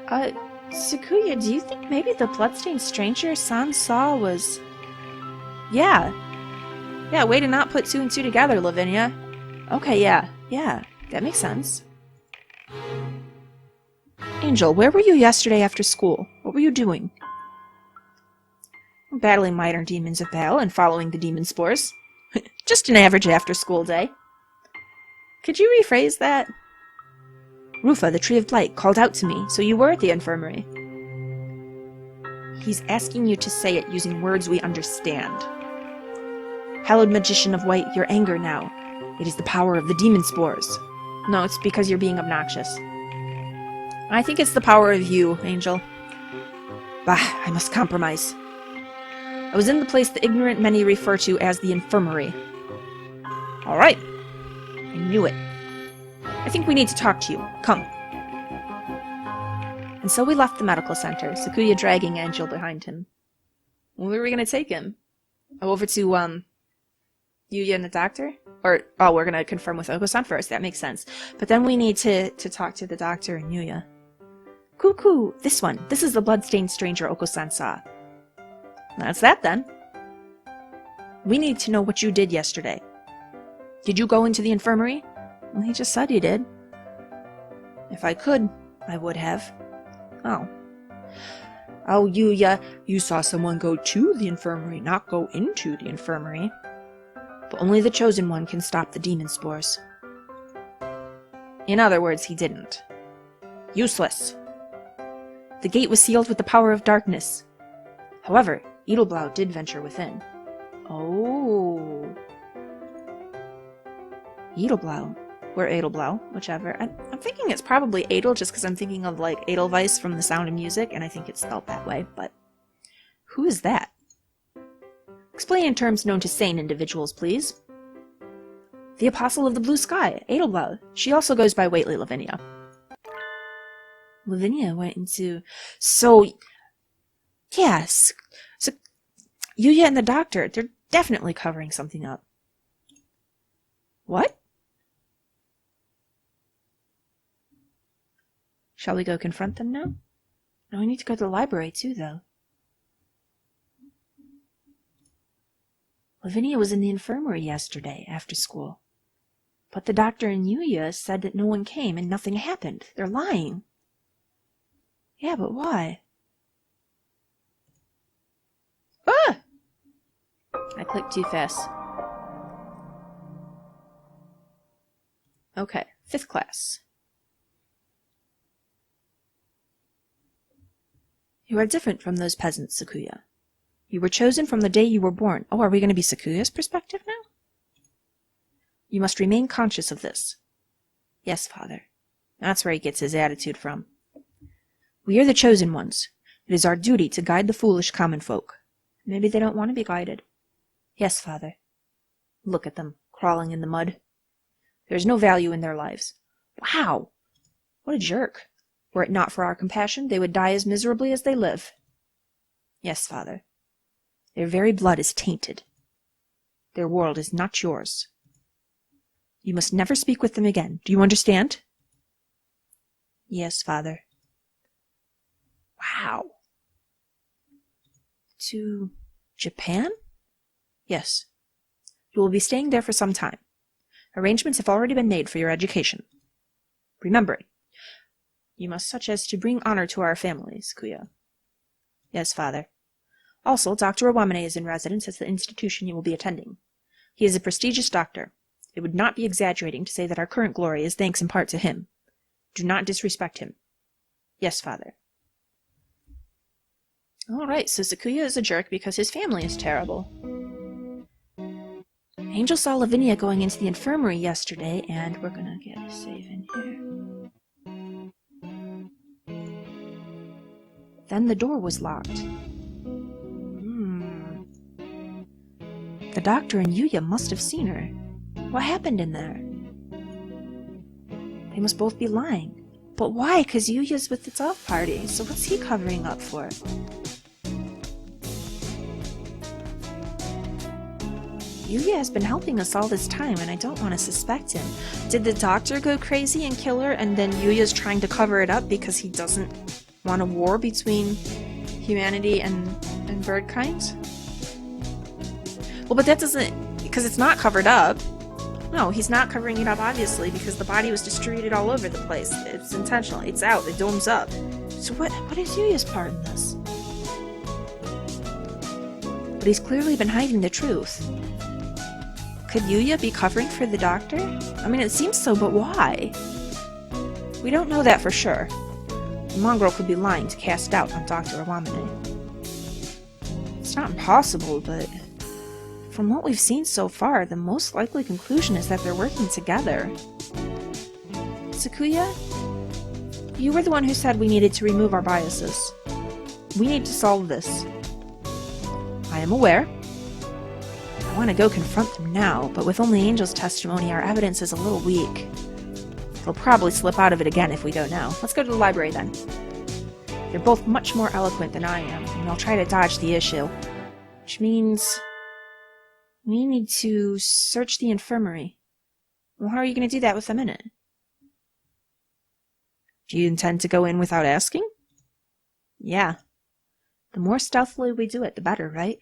Speaker 1: Sakuya, do you think maybe the bloodstained stranger San saw was... Yeah. Yeah, way to not put two and two together, Lavinia. Okay, yeah, that makes sense. Angel, where were you yesterday after school? What were you doing? Battling minor demons of battle and following the demon spores. Just an average after-school day. Could you rephrase that? Rufa, the Tree of Blight, called out to me, so you were at the infirmary. He's asking you to say it using words we understand. Hallowed Magician of White, your anger now. It is the power of the demon spores. No, it's because you're being obnoxious. I think it's the power of you, Angel. Bah, I must compromise. I was in the place the ignorant many refer to as the Infirmary. All right. I knew it. I think we need to talk to you. Come. And so we left the medical center, Sakuya dragging Angel behind him. Where were we going to take him? Oh, over to, Yuya and the doctor? Or, oh, we're going to confirm with Oko-san first. That makes sense. But then we need to talk to the doctor and Yuya. Cuckoo, this one. This is the bloodstained stranger Oko-san saw. That's that, then. We need to know what you did yesterday. Did you go into the infirmary? Well, he just said he did. If I could, I would have. Oh. Oh, Yuya, you saw someone go to the infirmary, not go into the infirmary. But only the chosen one can stop the demon spores. In other words, he didn't. Useless. The gate was sealed with the power of darkness. However, Edelblau did venture within. Oh. Edelblau. Or Edelblau, whichever. I'm thinking it's probably Adel, just because I'm thinking of, like, Edelweiss from The Sound of Music, and I think it's spelled that way, but... Who is that? Explain in terms known to sane individuals, please. The Apostle of the Blue Sky, Edelblau. She also goes by Waitley Lavinia. Lavinia went into... So... Yes. So... Yuya and the doctor, they're definitely covering something up. What? Shall we go confront them now? No, we need to go to the library too, though. Lavinia was in the infirmary yesterday, after school. But the doctor and Yuya said that no one came and nothing happened. They're lying. Yeah, but why? I clicked too fast. Okay, 5th class. You are different from those peasants, Sakuya. You were chosen from the day you were born. Oh, are we going to be Sakuya's perspective now? You must remain conscious of this. Yes, father. That's where he gets his attitude from. We are the chosen ones. It is our duty to guide the foolish common folk. Maybe they don't want to be guided. Yes, father. Look at them, crawling in the mud. There is no value in their lives. Wow! What a jerk. Were it not for our compassion, they would die as miserably as they live. Yes, father. Their very blood is tainted. Their world is not yours. You must never speak with them again. Do you understand? Yes, father. Wow. To Japan? Yes. You will be staying there for some time. Arrangements have already been made for your education. Remember, you must such as to bring honor to our families, Kuya. Yes, father. Also, Dr. Iwamane is in residence at the institution you will be attending. He is a prestigious doctor. It would not be exaggerating to say that our current glory is thanks in part to him. Do not disrespect him. Yes, father. All right, so Sakuya is a jerk because his family is terrible. Angel saw Lavinia going into the infirmary yesterday, and we're gonna get a save in here. Then the door was locked. The doctor and Yuya must have seen her. What happened in there? They must both be lying. But why? Because Yuya's with its off party, so what's he covering up for? Yuya has been helping us all this time, and I don't want to suspect him. Did the doctor go crazy and kill her, and then Yuya's trying to cover it up because he doesn't want a war between humanity and bird kinds? Well, but that doesn't... because it's not covered up. No, he's not covering it up, obviously, because the body was distributed all over the place. It's intentional. It's out. The dome's up. So what is Yuya's part in this? But he's clearly been hiding the truth. Could Yuya be covering for the doctor? I mean, it seems so, but why? We don't know that for sure. The mongrel could be lying to cast doubt on Dr. Iwamane. It's not impossible, but... from what we've seen so far, the most likely conclusion is that they're working together. Sakuya, you were the one who said we needed to remove our biases. We need to solve this. I am aware. I want to go confront them now, but with only Angel's testimony, our evidence is a little weak. They'll probably slip out of it again if we go now. Let's go to the library then. They're both much more eloquent than I am, and they'll try to dodge the issue. Which means... we need to search the infirmary. Well, how are you going to do that with them in it? Do you intend to go in without asking? Yeah. The more stealthily we do it, the better, right?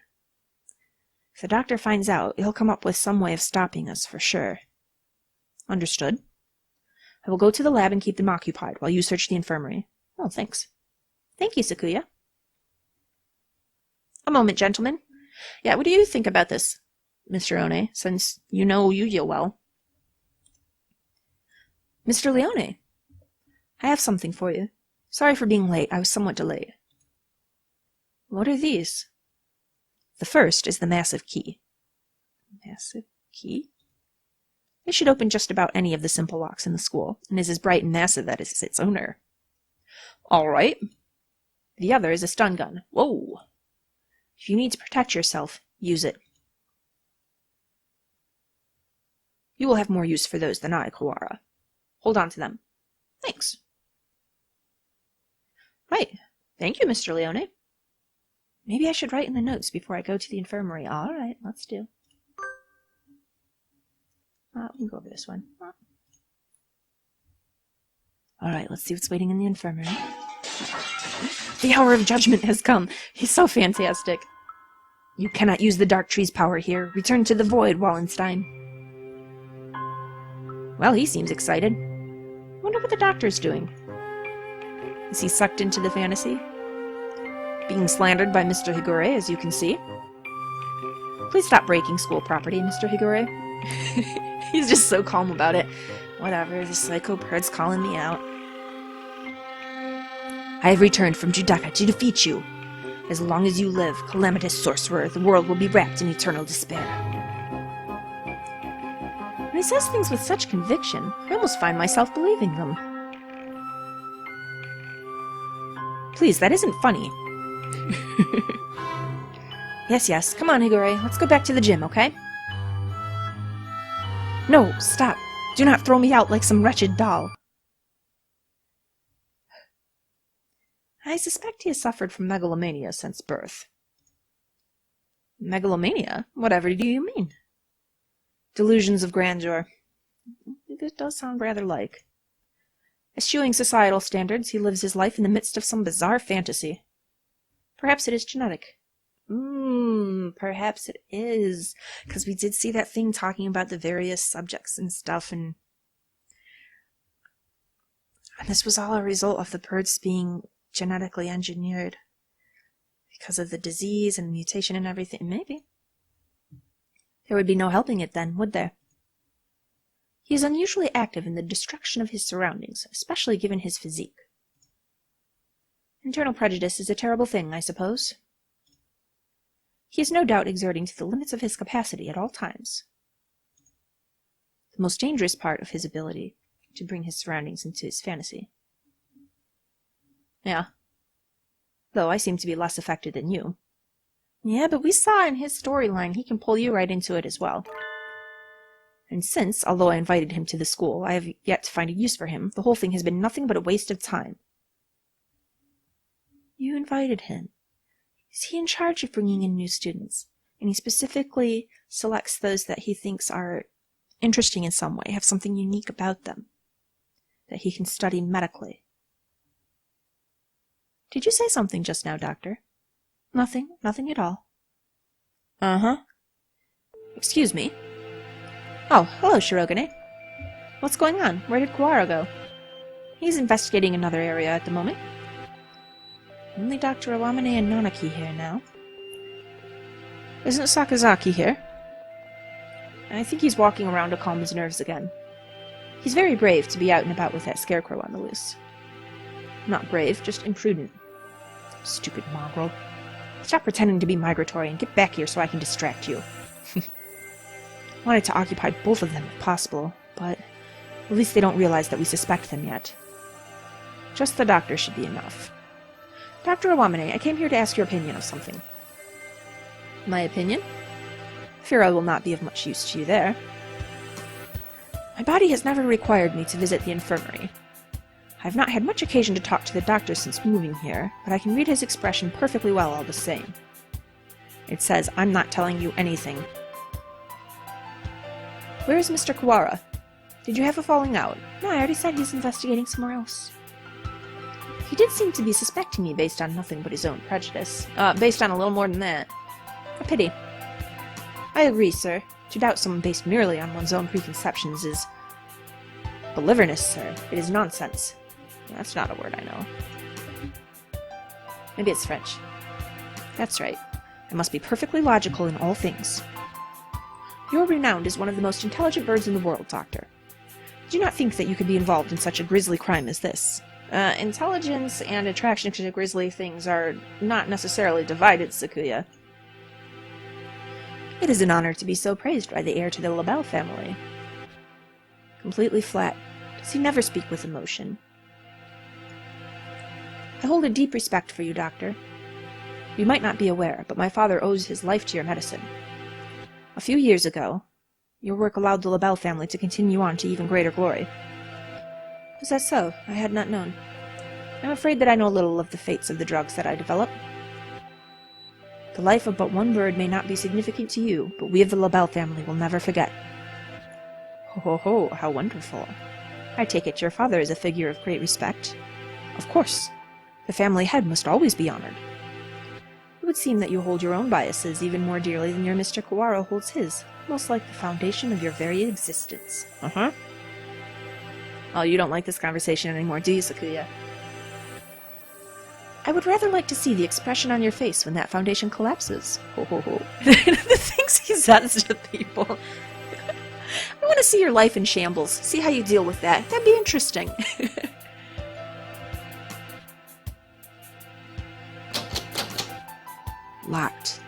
Speaker 1: If the doctor finds out, he'll come up with some way of stopping us, for sure. Understood. I will go to the lab and keep them occupied while you search the infirmary. Oh, thanks. Thank you, Sakuya. A moment, gentlemen. Yeah, what do you think about this, Mr. One, since you know Yuya well? Mr. Leone, I have something for you. Sorry for being late. I was somewhat delayed. What are these? The first is the massive key. Massive key? It should open just about any of the simple locks in the school, and is as bright and massive as its owner. All right. The other is a stun gun. Whoa! If you need to protect yourself, use it. You will have more use for those than I, Kawara. Hold on to them. Thanks. Right. Thank you, Mr. Leone. Maybe I should write in the notes before I go to the infirmary. All right, let's do. We can go over this one. All right, let's see what's waiting in the infirmary. The hour of judgment has come. He's so fantastic. You cannot use the Dark Tree's power here. Return to the void, Wallenstein. Well, he seems excited. Wonder what the doctor's doing. Is he sucked into the fantasy? Being slandered by Mr. Higure, as you can see. Please stop breaking school property, Mr. Higure. He's just so calm about it. Whatever, the psycho bird's calling me out. I have returned from Judaka to defeat you. As long as you live, calamitous sorcerer, the world will be wrapped in eternal despair. When he says things with such conviction, I almost find myself believing them. Please, that isn't funny. Yes, come on, Higure. Let's go back to the gym, okay? No, stop. Do not throw me out like some wretched doll. I suspect he has suffered from megalomania since birth. Megalomania? Whatever do you mean? Delusions of grandeur. It does sound rather like. Eschewing societal standards, he lives his life in the midst of some bizarre fantasy. Perhaps it is genetic. Perhaps it is. Because we did see that thing talking about the various subjects and stuff, and this was all a result of the birds being genetically engineered. Because of the disease and mutation and everything. Maybe. There would be no helping it then, would there? He is unusually active in the destruction of his surroundings, especially given his physique. Internal prejudice is a terrible thing, I suppose. He is no doubt exerting to the limits of his capacity at all times. The most dangerous part of his ability to bring his surroundings into his fantasy. Yeah. Though I seem to be less affected than you. Yeah, but we saw in his storyline he can pull you right into it as well. And since, although I invited him to the school, I have yet to find a use for him, the whole thing has been nothing but a waste of time. You invited him. Is he in charge of bringing in new students? And he specifically selects those that he thinks are interesting in some way, have something unique about them, that he can study medically. Did you say something just now, Doctor? Nothing at all. Uh-huh. Excuse me. Oh, hello, Shirogane. What's going on? Where did Kuwara go? He's investigating another area at the moment. Only Dr. Awamane and Nanaki here now. Isn't Sakazaki here? I think he's walking around to calm his nerves again. He's very brave to be out and about with that scarecrow on the loose. Not brave, just imprudent. Stupid mongrel. Stop pretending to be migratory and get back here so I can distract you. Wanted to occupy both of them if possible, but at least they don't realize that we suspect them yet. Just the doctor should be enough. Dr. Awamane, I came here to ask your opinion of something. My opinion? Fear I will not be of much use to you there. My body has never required me to visit the infirmary. I have not had much occasion to talk to the doctor since moving here, but I can read his expression perfectly well all the same. It says, I'm not telling you anything. Where is Mr. Kuwara? Did you have a falling out? No, I already said he's investigating somewhere else. He did seem to be suspecting me based on nothing but his own prejudice. Based on a little more than that. A pity. I agree, sir. To doubt someone based merely on one's own preconceptions is beliverness, sir. It is nonsense. That's not a word I know. Maybe it's French. That's right. I must be perfectly logical in all things. You're renowned as one of the most intelligent birds in the world, Doctor. Do not think that you could be involved in such a grisly crime as this. Intelligence and attraction to grisly things are not necessarily divided, Sakuya. It is an honor to be so praised by the heir to the Labelle family. Completely flat. Does he never speak with emotion? I hold a deep respect for you, Doctor. You might not be aware, but my father owes his life to your medicine. A few years ago, your work allowed the Labelle family to continue on to even greater glory. Is that so? I had not known. I'm afraid that I know little of the fates of the drugs that I develop. The life of but one bird may not be significant to you, but we of the Labelle family will never forget. Ho, how wonderful. I take it your father is a figure of great respect. Of course. The family head must always be honored. It would seem that you hold your own biases even more dearly than your Mr. Kuwara holds his, most like the foundation of your very existence. Uh-huh. Oh, you don't like this conversation anymore, do you, Sakuya? I I would rather like to see the expression on your face when that foundation collapses. Ho ho ho. The things he says to people. I want to see your life in shambles. See how you deal with that. That'd be interesting. Locked.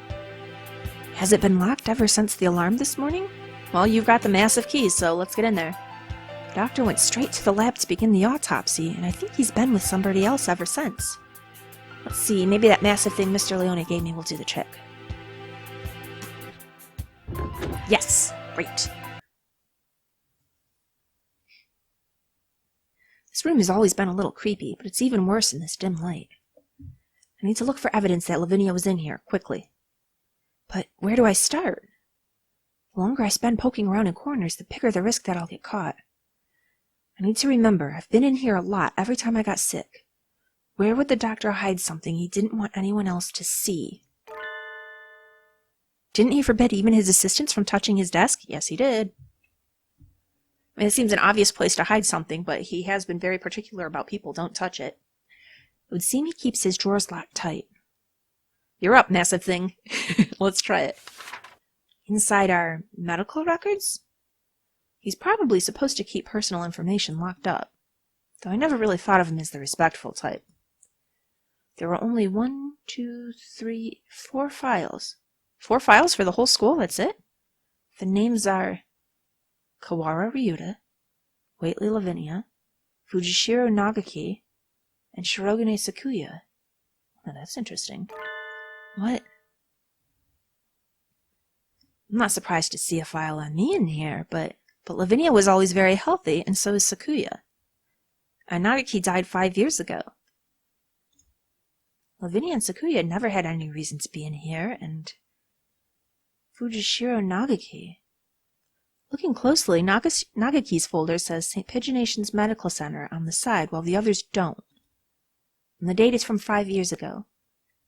Speaker 1: Has it been locked ever since the alarm this morning? Well, you've got the massive keys, so let's get in there. The doctor went straight to the lab to begin the autopsy, and I think he's been with somebody else ever since. Let's see, maybe that massive thing Mr. Leone gave me will do the trick. Yes! Great. This room has always been a little creepy, but it's even worse in this dim light. I need to look for evidence that Lavinia was in here, quickly. But where do I start? The longer I spend poking around in corners, the bigger the risk that I'll get caught. I need to remember, I've been in here a lot every time I got sick. Where would the doctor hide something he didn't want anyone else to see? Didn't he forbid even his assistants from touching his desk? Yes, he did. I mean, it seems an obvious place to hide something, but he has been very particular about people don't touch it. It would seem he keeps his drawers locked tight. You're up, massive thing. Let's try it. Inside are medical records? He's probably supposed to keep personal information locked up, though I never really thought of him as the respectful type. There were only 4 files. 4 files for the whole school, that's it? The names are Kawara Ryuta, Waitley Lavinia, Fujishiro Nagaki, and Shirogane Sakuya. Oh, that's interesting. What? I'm not surprised to see a file on me in here, but Lavinia was always very healthy, and so is Sakuya. And Nagaki died 5 years ago. Lavinia and Sakuya never had any reason to be in here, and Fujishiro Nagaki. Looking closely, Nagaki's folder says St. Pigeonation's Medical Center on the side, while the others don't. And the date is from 5 years ago.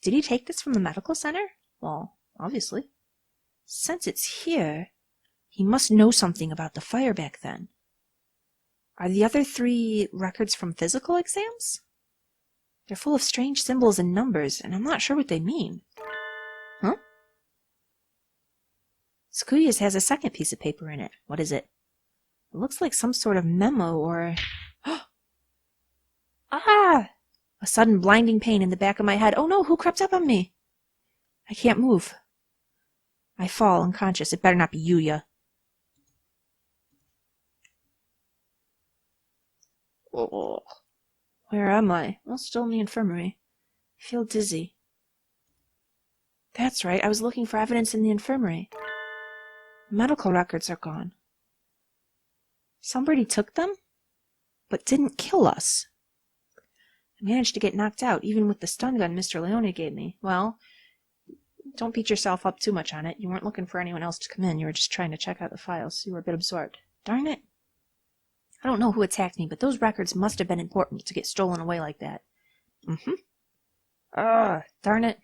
Speaker 1: Did he take this from the medical center? Well, obviously. Since it's here, he must know something about the fire back then. Are the other 3 records from physical exams? They're full of strange symbols and numbers, and I'm not sure what they mean. Huh? Sakuya's has a second piece of paper in it. What is it? It looks like some sort of memo or... Ah! A sudden blinding pain in the back of my head. Oh no, who crept up on me? I can't move. I fall unconscious. It better not be Yuya. Oh. Where am I? Well, still in the infirmary. I feel dizzy. That's right, I was looking for evidence in the infirmary. Medical records are gone. Somebody took them, but didn't kill us. I managed to get knocked out, even with the stun gun Mr. Leone gave me. Well, don't beat yourself up too much on it. You weren't looking for anyone else to come in. You were just trying to check out the files. You were a bit absorbed. Darn it. I don't know who attacked me, but those records must have been important to get stolen away like that. Darn it.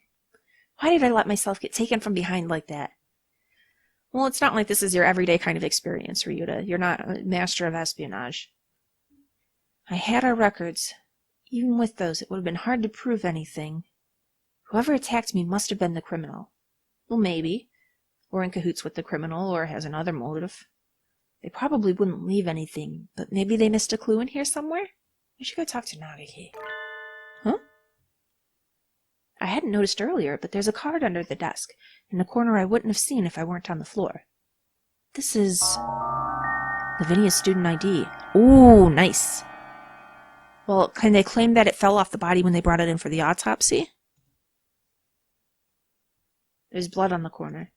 Speaker 1: Why did I let myself get taken from behind like that? Well, it's not like this is your everyday kind of experience, Ryuta. You're not a master of espionage. I had our records. Even with those, it would have been hard to prove anything. Whoever attacked me must have been the criminal. Well, maybe. Or in cahoots with the criminal, or has another motive. They probably wouldn't leave anything, but maybe they missed a clue in here somewhere? We should go talk to Nagaki. Huh? I hadn't noticed earlier, but there's a card under the desk, in a corner I wouldn't have seen if I weren't on the floor. This is... Lavinia's student ID. Ooh, nice. Well, can they claim that it fell off the body when they brought it in for the autopsy? There's blood on the corner.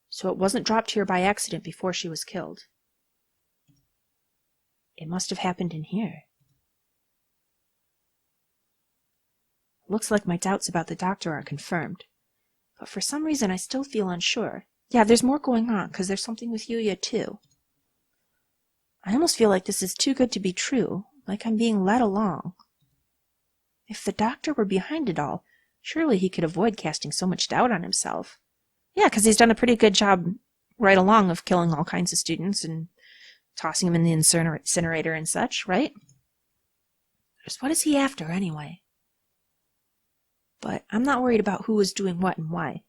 Speaker 1: So it wasn't dropped here by accident before she was killed. It must have happened in here. Looks like my doubts about the doctor are confirmed. But for some reason I still feel unsure. Yeah, there's more going on, because there's something with Yuya, too. I almost feel like this is too good to be true, like I'm being led along. If the doctor were behind it all, surely he could avoid casting so much doubt on himself. Yeah, because he's done a pretty good job right along of killing all kinds of students and tossing them in the incinerator and such, right? Just what is he after, anyway? But I'm not worried about who was doing what and why.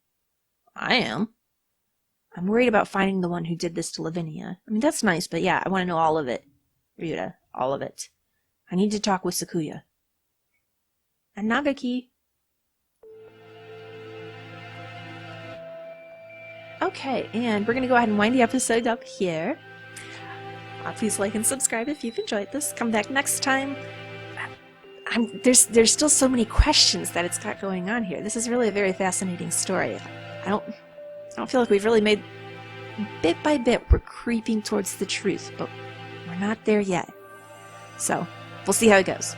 Speaker 2: I am.
Speaker 1: I'm worried about finding the one who did this to Lavinia. I mean, that's nice, but yeah, I want to know all of it. Ryuta, all of it. I need to talk with Sakuya. And Nagaki. Okay, and we're going to go ahead and wind the episode up here. Please like and subscribe if you've enjoyed this. Come back next time. There's still so many questions that it's got going on here. This is really a very fascinating story. I don't feel like we've really made... Bit by bit, we're creeping towards the truth, but we're not there yet. So, we'll see how it goes.